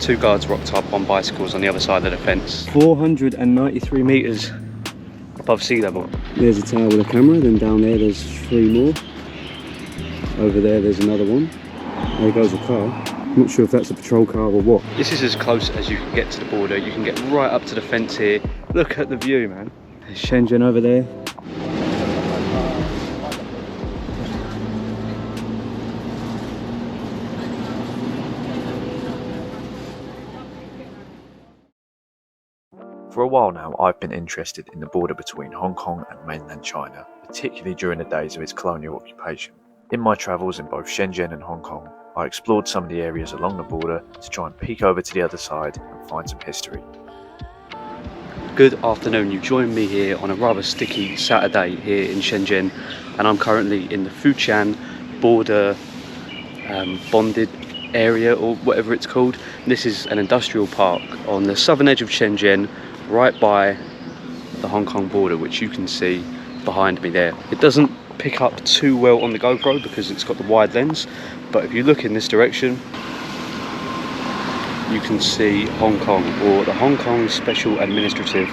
Two guards rocked up on bicycles on the other side of the fence. 493 metres above sea level. There's a tower with a camera, then down there there's 3 more. Over there there's another one. There goes a car. I'm not sure if that's a patrol car or what. This is as close as you can get to the border. You can get right up to the fence here. Look at the view, man. There's Shenzhen over there. For a while now, I've been interested in the border between Hong Kong and mainland China, particularly during the days of its colonial occupation. In my travels in both Shenzhen and Hong Kong, I explored some of the areas along the border to try and peek over to the other side and find some history. Good afternoon, you join me here on a rather sticky Saturday here in Shenzhen, and I'm currently in the Futian border bonded area, or whatever it's called. This is an industrial park on the southern edge of Shenzhen, right by the Hong Kong border, which you can see behind me there. It doesn't pick up too well on the GoPro because it's got the wide lens, but if you look in this direction you can see Hong Kong, or the Hong Kong Special Administrative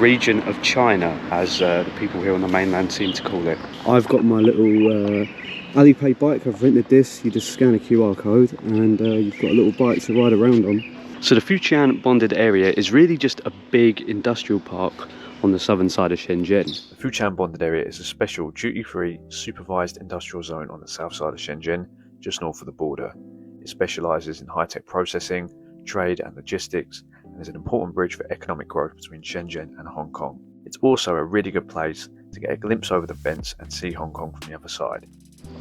Region of China, as the people here on the mainland seem to call it. I've got my little Alipay bike. I've rented this. You just scan a QR code and you've got a little bike to ride around on. So the Futian bonded area is really just a big industrial park on the southern side of Shenzhen. The Futian bonded area is a special duty-free supervised industrial zone on the south side of Shenzhen, just north of the border. It specialises in high-tech processing, trade and logistics, and is an important bridge for economic growth between Shenzhen and Hong Kong. It's also a really good place to get a glimpse over the fence and see Hong Kong from the other side.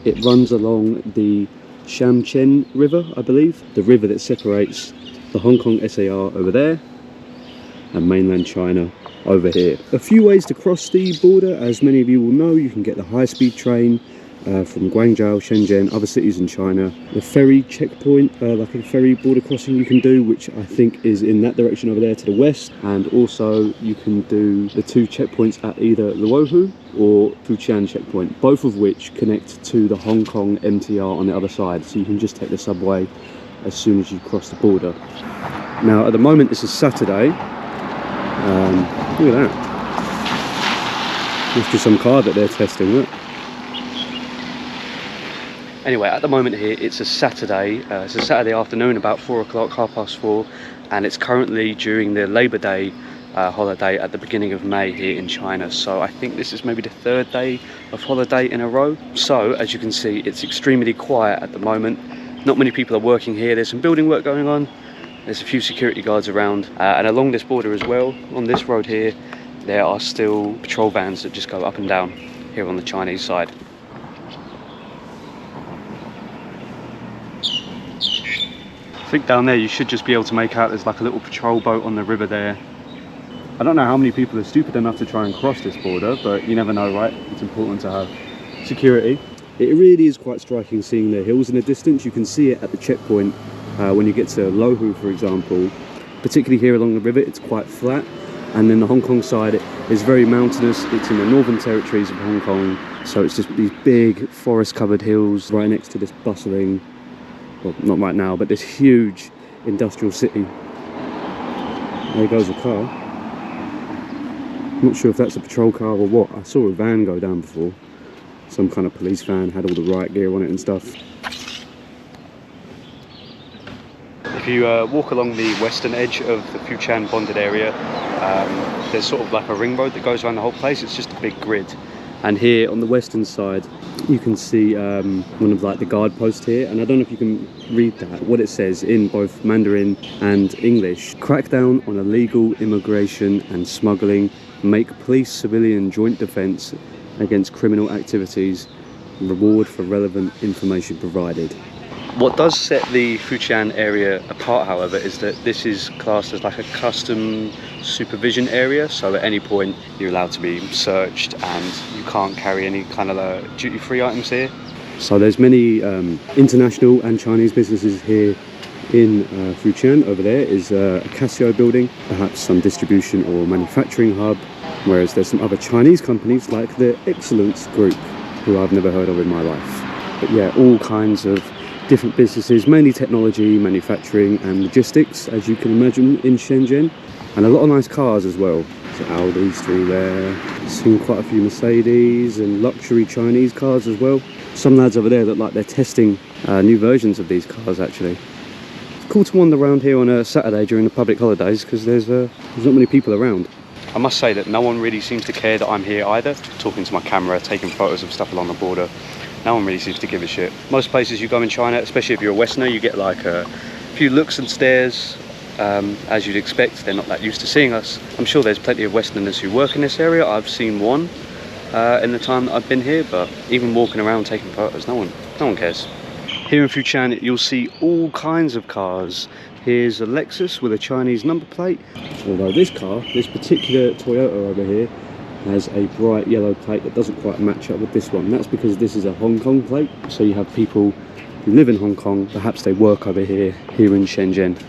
It runs along the Shanchen River, I believe, the river that separates the Hong Kong SAR over there and mainland China over here. A few ways to cross the border. As many of you will know, you can get the high-speed train from Guangzhou, Shenzhen, other cities in China. The ferry checkpoint, like a ferry border crossing you can do, which I think is in that direction over there to the west. And also you can do the 2 checkpoints at either Luohu or Futian checkpoint, both of which connect to the Hong Kong MTR on the other side. So you can just take the subway as soon as you cross the border. Now at the moment this is Saturday. Look at that. It's just some car that they're testing, look. Anyway, at the moment here, it's a Saturday. It's a Saturday afternoon, about 4 o'clock, 4:30, and it's currently during the Labour Day holiday at the beginning of May here in China. So I think this is maybe the 3rd day of holiday in a row. So as you can see, it's extremely quiet at the moment. Not many people are working here. There's some building work going on. There's a few security guards around, and along this border as well, on this road here, there are still patrol vans that just go up and down here on the Chinese side. I think down there you should just be able to make out there's like a little patrol boat on the river there. I don't know how many people are stupid enough to try and cross this border, but you never know, right? It's important to have security. It really is quite striking seeing the hills in the distance. You can see it at the checkpoint when you get to Luohu, for example. Particularly here along the river, it's quite flat. And then the Hong Kong side is very mountainous. It's in the northern territories of Hong Kong. So it's just these big forest-covered hills right next to this bustling, well, not right now, but this huge industrial city. There goes a car. I'm not sure if that's a patrol car or what. I saw a van go down before. Some kind of police van, had all the riot gear on it and stuff. If you walk along the western edge of the Futian bonded area, there's sort of like a ring road that goes around the whole place. It's just a big grid. And here on the western side, you can see one of like the guard posts here, and I don't know if you can read that, what it says in both Mandarin and English. Crackdown on illegal immigration and smuggling, make police-civilian joint defence against criminal activities, reward for relevant information provided. What does set the Futian area apart, however, is that this is classed as like a custom supervision area, so at any point you're allowed to be searched and you can't carry any kind of duty-free items here. So there's many international and Chinese businesses here in Futian. Over there is a Casio building, perhaps some distribution or manufacturing hub, whereas there's some other Chinese companies like the Excellence Group, who I've never heard of in my life. But yeah, all kinds of different businesses, mainly technology, manufacturing and logistics, as you can imagine, in Shenzhen. And a lot of nice cars as well. So Audi's through there. Seen quite a few Mercedes and luxury Chinese cars as well. Some lads over there look like they're testing new versions of these cars actually. It's cool to wander around here on a Saturday during the public holidays because there's not many people around. I must say that no one really seems to care that I'm here either, talking to my camera, taking photos of stuff along the border. No one really seems to give a shit. Most places you go in China, especially if you're a Westerner, you get like a few looks and stares, as you'd expect. They're not that used to seeing us. I'm sure there's plenty of Westerners who work in this area. I've seen one in the time that I've been here, but even walking around taking photos, no one cares. Here in Futian, you'll see all kinds of cars. Here's a Lexus with a Chinese number plate. Although this particular Toyota over here, has a bright yellow plate that doesn't quite match up with this one. That's because this is a Hong Kong plate. So you have people who live in Hong Kong, perhaps they work over here in Shenzhen.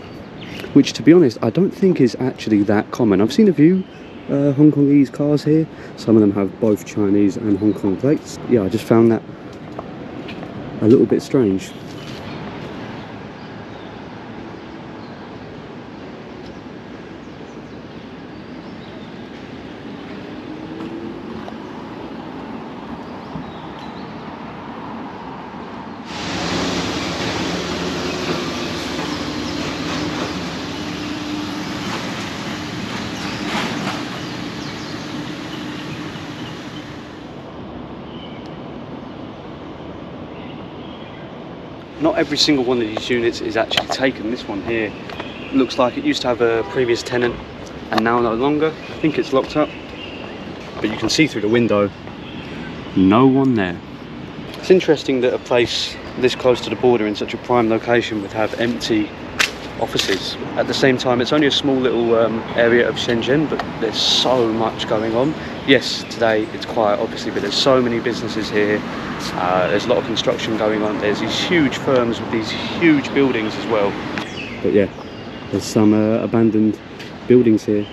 Which, to be honest, I don't think is actually that common. I've seen a few Hong Kongese cars here. Some of them have both Chinese and Hong Kong plates. Yeah, I just found that a little bit strange. Not every single one of these units is actually taken. This one here looks like it used to have a previous tenant and now no longer. I think it's locked up, but you can see through the window, no one there. It's interesting that a place this close to the border in such a prime location would have empty offices. At the same time, it's only a small little area of Shenzhen, but there's so much going on. Yes, today it's quiet obviously, but there's so many businesses here. There's a lot of construction going on. There's these huge firms with these huge buildings as well. But yeah, there's some abandoned buildings here.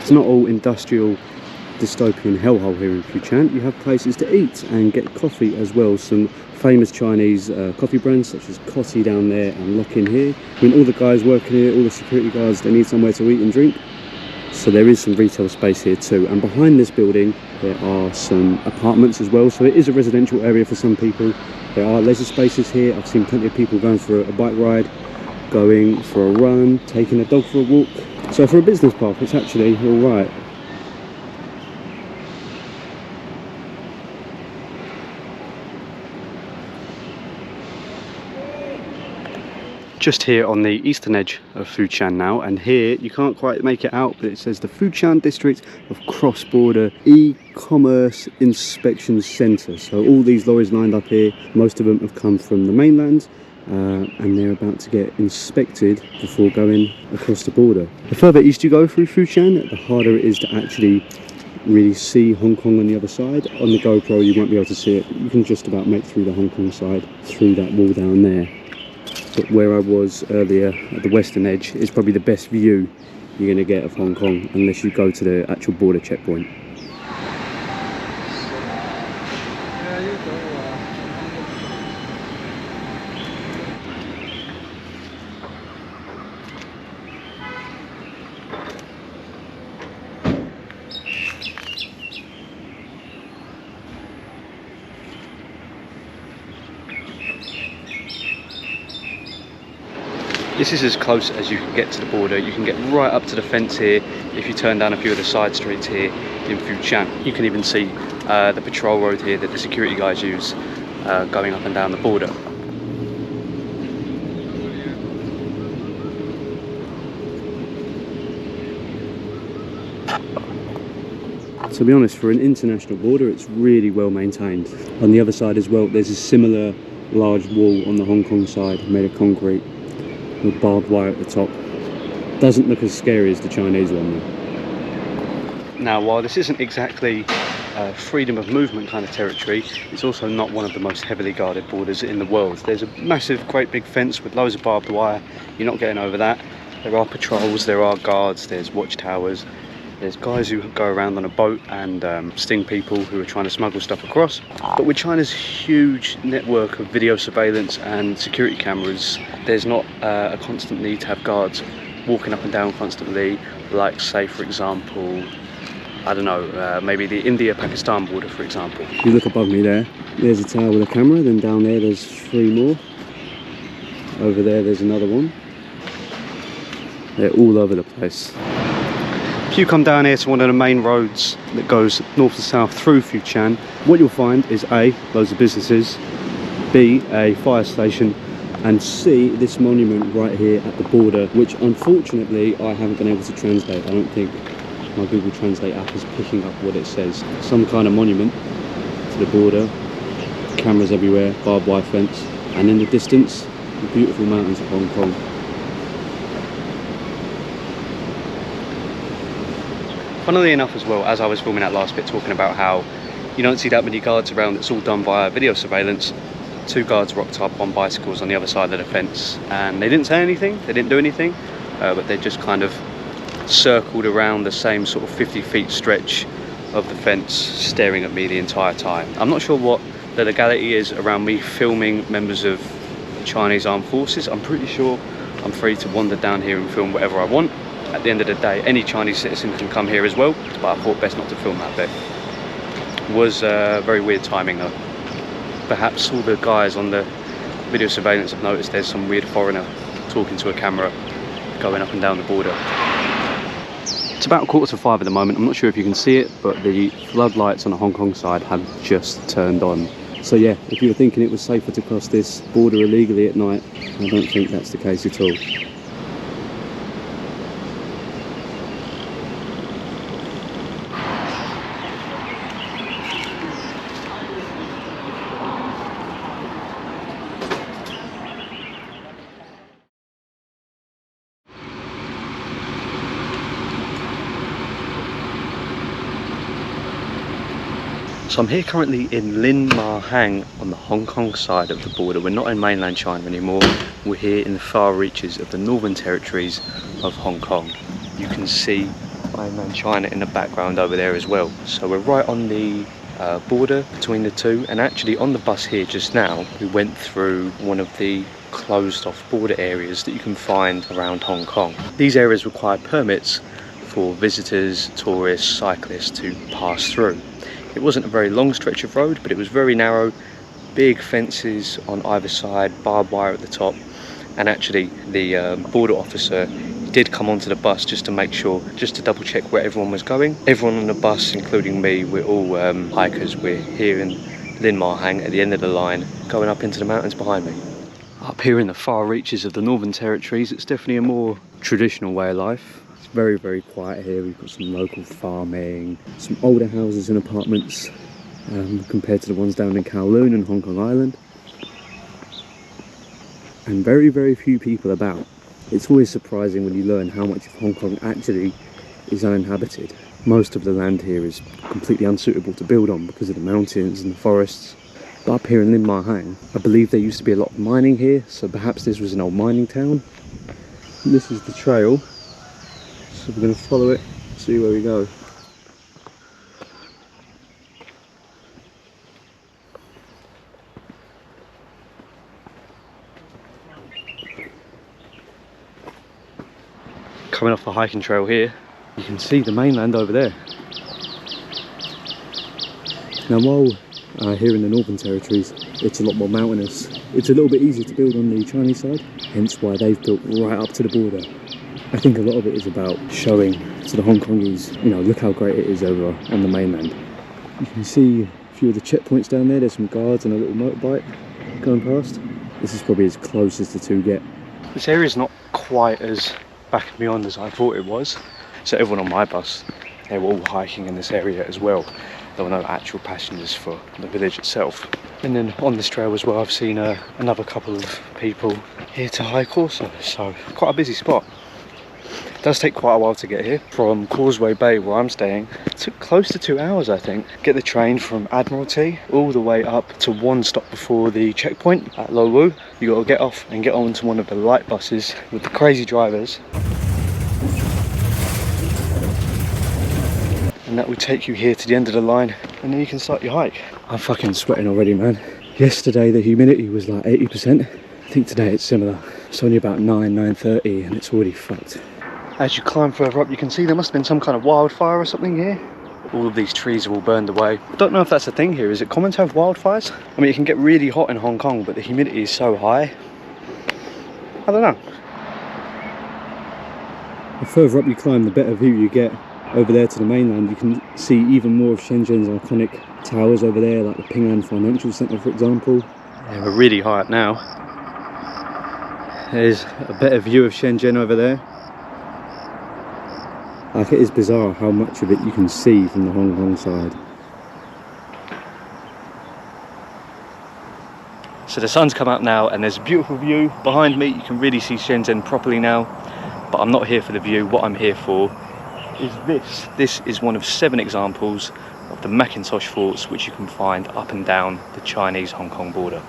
It's not all industrial dystopian hellhole here in Futian. You have places to eat and get coffee as well. Some famous Chinese coffee brands such as Coffee down there and Lock in here. I mean, all the guys working here, all the security guards, they need somewhere to eat and drink. So there is some retail space here too. And behind this building, there are some apartments as well. So it is a residential area for some people. There are leisure spaces here. I've seen plenty of people going for a bike ride, going for a run, taking a dog for a walk. So for a business park, it's actually all right. Just here on the eastern edge of Futian now, and here you can't quite make it out, but it says the Futian District of Cross-Border E-Commerce Inspection Centre. So all these lorries lined up here, most of them have come from the mainland, and they're about to get inspected before going across the border. The further east you go through Futian, the harder it is to actually really see Hong Kong on the other side. On the GoPro you won't be able to see it, but you can just about make through the Hong Kong side through that wall down there. But where I was earlier at the western edge is probably the best view you're going to get of Hong Kong unless you go to the actual border checkpoint. This is as close as you can get to the border. You can get right up to the fence here if you turn down a few of the side streets here in Futian. You can even see the patrol road here that the security guys use going up and down the border. To be honest, for an international border, it's really well maintained. On the other side as well, there's a similar large wall on the Hong Kong side made of concrete with barbed wire at the top. Doesn't look as scary as the Chinese one though. Now, while this isn't exactly freedom of movement kind of territory, it's also not one of the most heavily guarded borders in the world. There's a massive, great big fence with loads of barbed wire. You're not getting over that. There are patrols, there are guards, there's watchtowers. There's guys who go around on a boat and sting people who are trying to smuggle stuff across. But with China's huge network of video surveillance and security cameras, there's not a constant need to have guards walking up and down constantly, like, say, for example, I don't know, maybe the India-Pakistan border, for example. You look above me there, there's a tower with a camera, then down there there's 3 more. Over there there's another one. They're all over the place. If you come down here to one of the main roads that goes north to south through Futian, what you'll find is A, loads of businesses, B, a fire station, and C, this monument right here at the border, which unfortunately I haven't been able to translate. I don't think my Google Translate app is picking up what it says. Some kind of monument to the border, cameras everywhere, barbed wire fence, and in the distance, the beautiful mountains of Hong Kong. Funnily enough as well, as I was filming that last bit talking about how you don't see that many guards around, it's all done via video surveillance, 2 guards rocked up on bicycles on the other side of the fence, and they didn't say anything, they didn't do anything, but they just kind of circled around the same sort of 50 feet stretch of the fence, staring at me the entire time. I'm not sure what the legality is around me filming members of Chinese armed forces. I'm pretty sure I'm free to wander down here and film whatever I want. At the end of the day, any Chinese citizen can come here as well, but I thought best not to film that bit. It was very weird timing though. Perhaps all the guys on the video surveillance have noticed there's some weird foreigner talking to a camera going up and down the border. It's about 4:45 at the moment. I'm not sure if you can see it, but the floodlights on the Hong Kong side have just turned on. So yeah, if you were thinking it was safer to cross this border illegally at night, I don't think that's the case at all. So I'm here currently in Lin Ma Hang on the Hong Kong side of the border. We're not in mainland China anymore. We're here in the far reaches of the northern territories of Hong Kong. You can see mainland China in the background over there as well. So we're right on the border between the two, and actually on the bus here just now we went through one of the closed off border areas that you can find around Hong Kong. These areas require permits for visitors, tourists, cyclists to pass through. It wasn't a very long stretch of road, but it was very narrow, big fences on either side, barbed wire at the top, and actually the border officer did come onto the bus just to make sure, just to double check where everyone was going. Everyone on the bus, including me, we're all hikers. We're here in Lin Ma Hang at the end of the line, going up into the mountains behind me. Up here in the far reaches of the northern territories, it's definitely a more traditional way of life. Very, very quiet here. We've got some local farming, some older houses and apartments compared to the ones down in Kowloon and Hong Kong Island. And very, very few people about. It's always surprising when you learn how much of Hong Kong actually is uninhabited. Most of the land here is completely unsuitable to build on because of the mountains and the forests. But up here in Lin Ma Hang, I believe there used to be a lot of mining here, so perhaps this was an old mining town. And this is the trail. So we're going to follow it, see where we go. Coming off the hiking trail here, you can see the mainland over there. Now while here in the Northern Territories, it's a lot more mountainous. It's a little bit easier to build on the Chinese side, hence why they've built right up to the border. I think a lot of it is about showing to the Hong Kongese, you know, look how great it is over on the mainland. You can see a few of the checkpoints down there. There's some guards and a little motorbike going past. This is probably as close as the two get. This area is not quite as back and beyond as I thought it was. So everyone on my bus, they were all hiking in this area as well. There were no actual passengers for the village itself. And then on this trail as well, I've seen another couple of people here to hike also. So quite a busy spot. does take quite a while to get here. From Causeway Bay, where I'm staying, it took close to 2 hours, I think. Get the train from Admiralty all the way up to one stop before the checkpoint at Lo Wu. You got to get off and get onto one of the light buses with the crazy drivers. And that will take you here to the end of the line, and then you can start your hike. I'm fucking sweating already, man. Yesterday the humidity was like 80%. I think today it's similar. It's only about 9:30 and it's already fucked. As you climb further up, you can see there must have been some kind of wildfire or something here. All of these trees are all burned away. I don't know if that's a thing here. Is it common to have wildfires? I mean, it can get really hot in Hong Kong, but the humidity is so high. I don't know. The further up you climb, the better view you get. Over there to the mainland, you can see even more of Shenzhen's iconic towers over there, like the Ping An Financial Centre, for example. Yeah, we're really high up now. There's a better view of Shenzhen over there. Like, it is bizarre how much of it you can see from the Hong Kong side. So the sun's come out now and there's a beautiful view behind me. You can really see Shenzhen properly now, but I'm not here for the view. What I'm here for is this. This is one of 7 examples of the MacIntosh Forts, which you can find up and down the Chinese-Hong Kong border.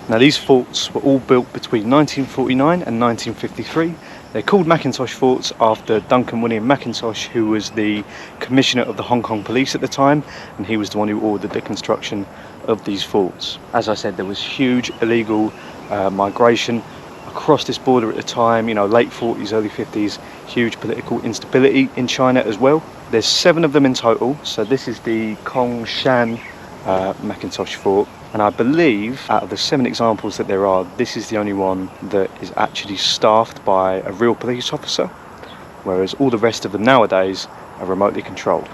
Now, these forts were all built between 1949 and 1953. They're called MacIntosh Forts after Duncan William MacIntosh, who was the commissioner of the Hong Kong police at the time, and he was the one who ordered the construction of these forts. As I said, there was huge illegal migration across this border at the time, you know, late 40s, early 50s, huge political instability in China as well. There's 7 of them in total, so this is the Kongshan MacIntosh Fort, and I believe out of the 7 examples that there are, this is the only one that is actually staffed by a real police officer, whereas all the rest of them nowadays are remotely controlled.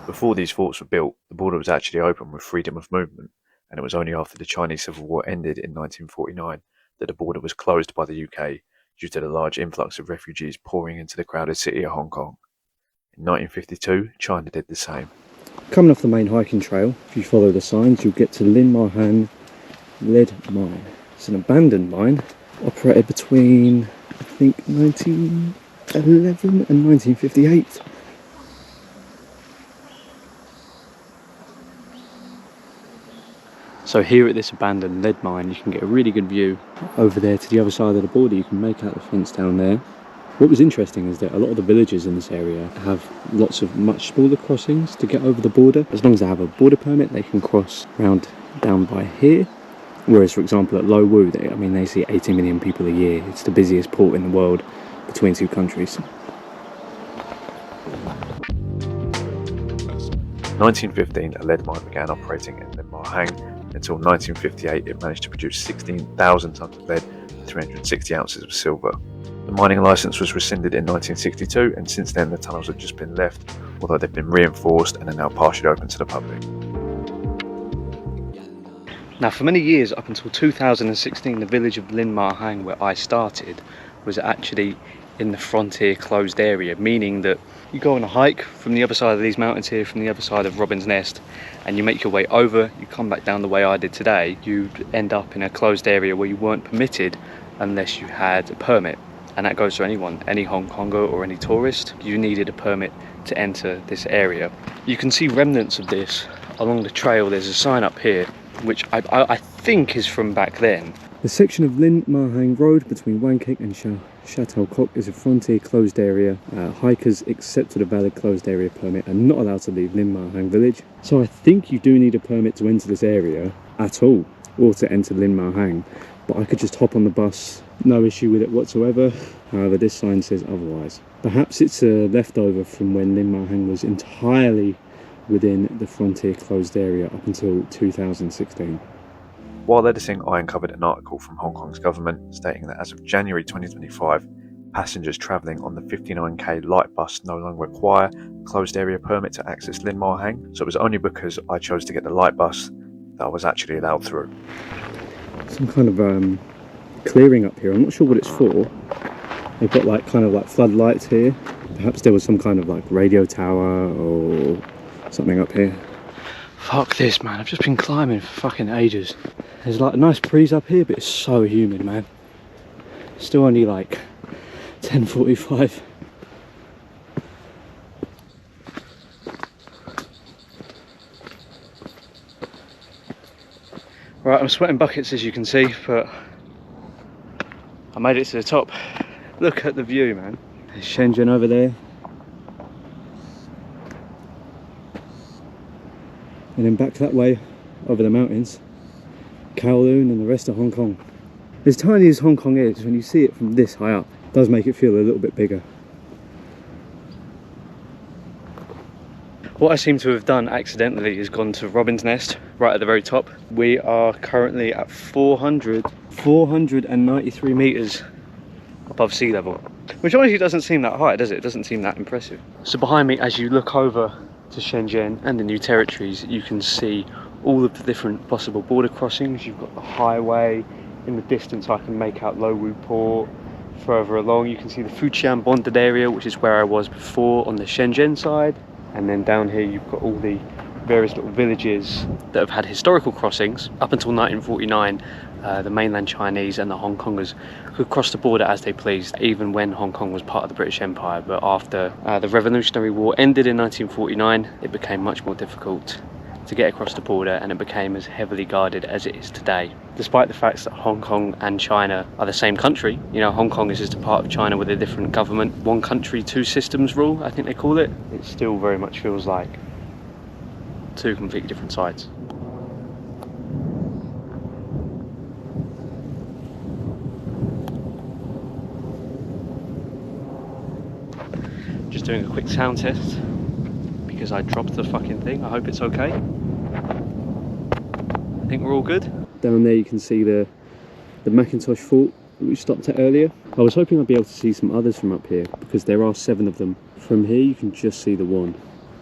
Before these forts were built, the border was actually open with freedom of movement, and it was only after the Chinese Civil War ended in 1949 that the border was closed by the UK due to the large influx of refugees pouring into the crowded city of Hong Kong. In 1952, China did the same. Coming off the main hiking trail, if you follow the signs, you'll get to Lin Ma Hang lead mine. It's an abandoned mine, operated between, I think, 1911 and 1958. So here at this abandoned lead mine, you can get a really good view over there to the other side of the border. You can make out the fence down there. What was interesting is that a lot of the villages in this area have lots of much smaller crossings to get over the border. As long as they have a border permit, they can cross round down by here. Whereas, for example, at Lo Wu, they see 80 million people a year. It's the busiest port in the world between 2 countries. 1915, a lead mine began operating in Lin Ma Hang. Until 1958, it managed to produce 16,000 tonnes of lead and 360 ounces of silver. The mining licence was rescinded in 1962, and since then the tunnels have just been left, although they've been reinforced and are now partially open to the public. Now, for many years, up until 2016, the village of Lin Ma Hang, where I started, was actually in the frontier closed area, meaning that you go on a hike from the other side of these mountains here, from the other side of Robin's Nest, and you make your way over, you come back down the way I did today, you'd end up in a closed area where you weren't permitted unless you had a permit. And that goes to anyone, any Hong Konger or any tourist. You needed a permit to enter this area. You can see remnants of this along the trail. There's a sign up here, which I think is from back then. The section of Lin Ma Hang Road between Wang Kek and Chateau Kok is a frontier closed area. Hikers except with a valid closed area permit are not allowed to leave Lin Ma Hang village. So I think you do need a permit to enter this area at all, or to enter Lin Ma Hang. But I could just hop on the bus, no issue with it whatsoever. However, this sign says otherwise. Perhaps it's a leftover from when Lin Ma Hang was entirely within the frontier closed area up until 2016. While editing, I uncovered an article from Hong Kong's government stating that as of January 2025, passengers travelling on the 59k light bus no longer require a closed area permit to access Lin Ma Hang. So it was only because I chose to get the light bus that I was actually allowed through. Some kind of clearing up here. I'm not sure what it's for. They've got like kind of like floodlights here. Perhaps there was some kind of like radio tower or something up here. Fuck this, man. I've just been climbing for fucking ages. There's like a nice breeze up here, but it's so humid, man. Still only like 10:45. Right, I'm sweating buckets as you can see, but I made it to the top. Look at the view, man. There's Shenzhen over there. And then back that way, over the mountains, Kowloon and the rest of Hong Kong. As tiny as Hong Kong is, when you see it from this high up, it does make it feel a little bit bigger. What I seem to have done accidentally is gone to Robin's Nest, right at the very top. We are currently at 493 meters above sea level, which honestly doesn't seem that high, does it? It doesn't seem that impressive. So behind me, as you look over to Shenzhen and the new territories, you can see all of the different possible border crossings. You've got the highway. In the distance I can make out Lowu Port. Further along you can see the Futian bonded area, which is where I was before on the Shenzhen side. And then down here you've got all the various little villages that have had historical crossings. Up until 1949, the mainland Chinese and the Hong Kongers could cross the border as they pleased, even when Hong Kong was part of the British Empire. But after the Revolutionary War ended in 1949, it became much more difficult to get across the border, and it became as heavily guarded as it is today. Despite the fact that Hong Kong and China are the same country, you know, Hong Kong is just a part of China with a different government, one country, two systems rule, I think they call it. It still very much feels like two completely different sides. Just doing a quick sound test because I dropped the fucking thing. I hope it's okay. I think we're all good. Down there you can see the MacIntosh Fort that we stopped at earlier. I was hoping I'd be able to see some others from up here because there are 7 of them. From here you can just see the one.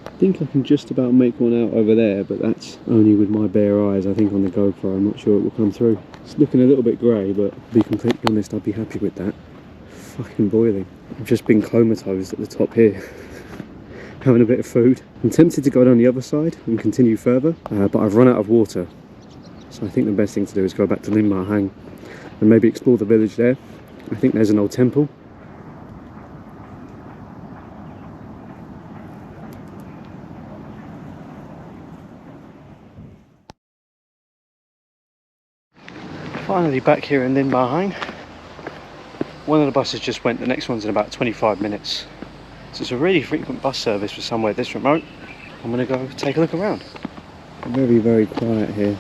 I think I can just about make one out over there, but that's only with my bare eyes. I think on the GoPro I'm not sure it will come through. It's looking a little bit grey, but to be completely honest, I'd be happy with that. Fucking boiling. I've just been comatose at the top here. Having a bit of food. I'm tempted to go down the other side and continue further, but I've run out of water. So I think the best thing to do is go back to Lin Ma Hang and maybe explore the village there. I think there's an old temple. Finally back here in Lin Ma Hang. One of the buses just went, the next one's in about 25 minutes. So it's a really frequent bus service for somewhere this remote. I'm going to go take a look around. Very, very quiet here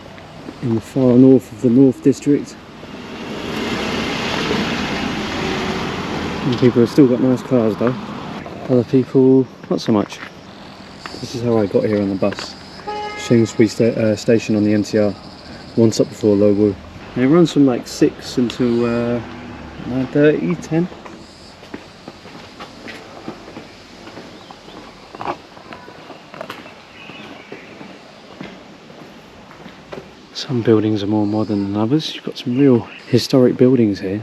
in the far north of the North District. Some people have still got nice cars though. Other people, not so much. This is how I got here on the bus. Shengshui station on the MTR. One stop before Lowu. And it runs from like 6 until 9:30, 10. Some buildings are more modern than others. You've got some real historic buildings here.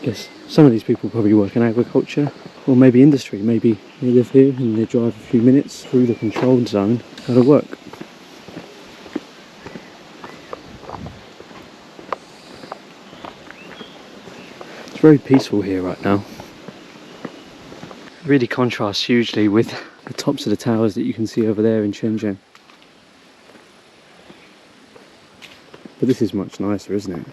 Guess some of these people probably work in agriculture or maybe industry. Maybe they live here and they drive a few minutes through the controlled zone to go to work. It's very peaceful here right now. It really contrasts hugely with the tops of the towers that you can see over there in Shenzhen. But this is much nicer, isn't it?